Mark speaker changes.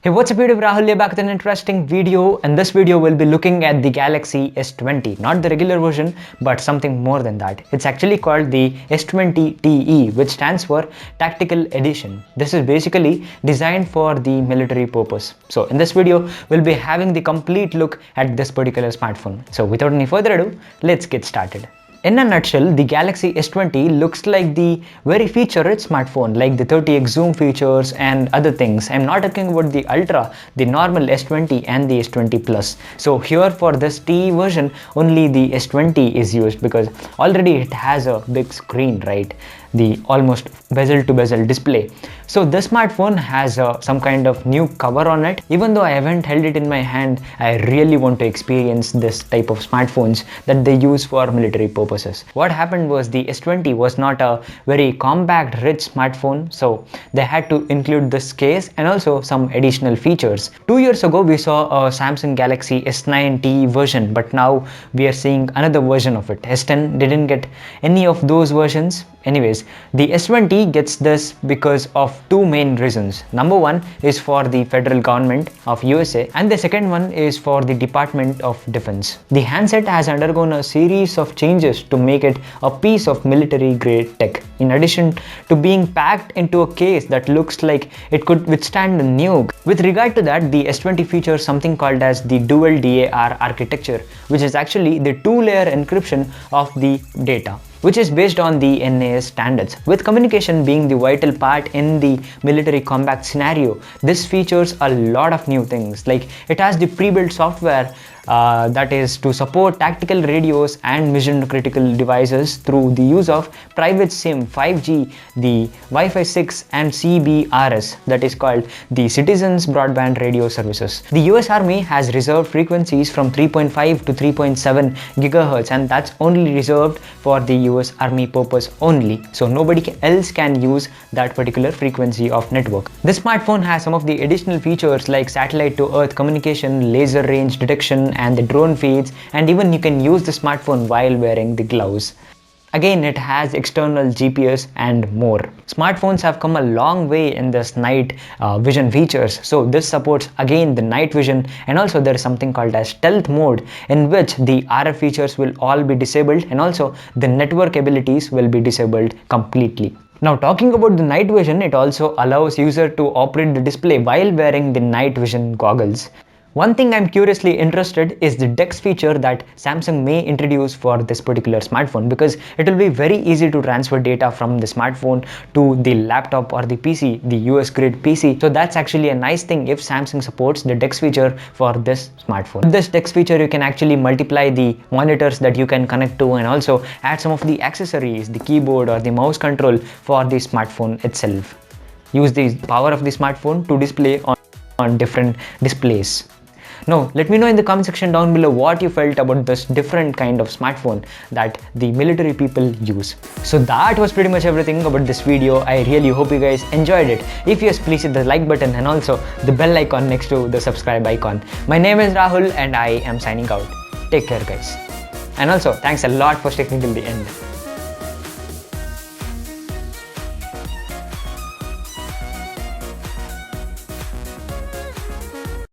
Speaker 1: Hey, what's up YouTube, Rahul here back with an interesting video, and this video will be looking at the Galaxy S20, not the regular version but something more than that. It's actually called the S20 TE, which stands for Tactical Edition. This is basically designed for the military purpose. So in this video, we'll be having the complete look at this particular smartphone. So without any further ado, let's get started. In a nutshell, the Galaxy S20 looks like the very feature-rich smartphone, like the 30x zoom features and other things. I'm not talking about the Ultra, the normal S20 and the S20 Plus. So here for this TE version, only the S20 is used because already it has a big screen, right? The almost bezel to bezel display. So this smartphone has some kind of new cover on it. Even though I haven't held it in my hand, I really want to experience this type of smartphones that they use for military purposes. What happened was the S20 was not a very compact rich smartphone, so they had to include this case and also some additional features. 2 years ago we saw a Samsung Galaxy S9 TE version, but now we are seeing another version of it. S10 didn't get any of those versions. Anyways, the S20 gets this because of two main reasons. Number one is for the federal government of USA, and the second one is for the Department of Defense. The handset has undergone a series of changes to make it a piece of military grade tech, in addition to being packed into a case that looks like it could withstand a nuke. With regard to that, the S20 features something called as the dual DAR architecture, which is actually the two-layer encryption of the data, which is based on the NAS standards. With communication being the vital part in the military combat scenario, this features a lot of new things. Like it has the pre-built software that is to support tactical radios and mission critical devices through the use of private SIM, 5G, the Wi-Fi 6 and CBRS, that is called the Citizens Broadband Radio Services. The US Army has reserved frequencies from 3.5 to 3.7 GHz, and that's only reserved for the US Army purpose only, so nobody else can use that particular frequency of network. This smartphone has some of the additional features like satellite to earth communication, laser range detection and the drone feeds, and even you can use the smartphone while wearing the gloves. Again, it has external GPS and more. Smartphones have come a long way in this night vision features. So this supports again the night vision, and also there is something called as stealth mode, in which the RF features will all be disabled and also the network abilities will be disabled completely. Now talking about the night vision, it also allows user to operate the display while wearing the night vision goggles. One thing I'm curiously interested is the DeX feature that Samsung may introduce for this particular smartphone, because it will be very easy to transfer data from the smartphone to the laptop or the PC, the US grade PC. So that's actually a nice thing if Samsung supports the DeX feature for this smartphone. With this DeX feature, you can actually multiply the monitors that you can connect to and also add some of the accessories, the keyboard or the mouse control for the smartphone itself. Use the power of the smartphone to display on different displays. Now, let me know in the comment section down below what you felt about this different kind of smartphone that the military people use. So that was pretty much everything about this video. I really hope you guys enjoyed it. If yes, please hit the like button and also the bell icon next to the subscribe icon. My name is Rahul and I am signing out. Take care, guys. And also, thanks a lot for sticking till the end.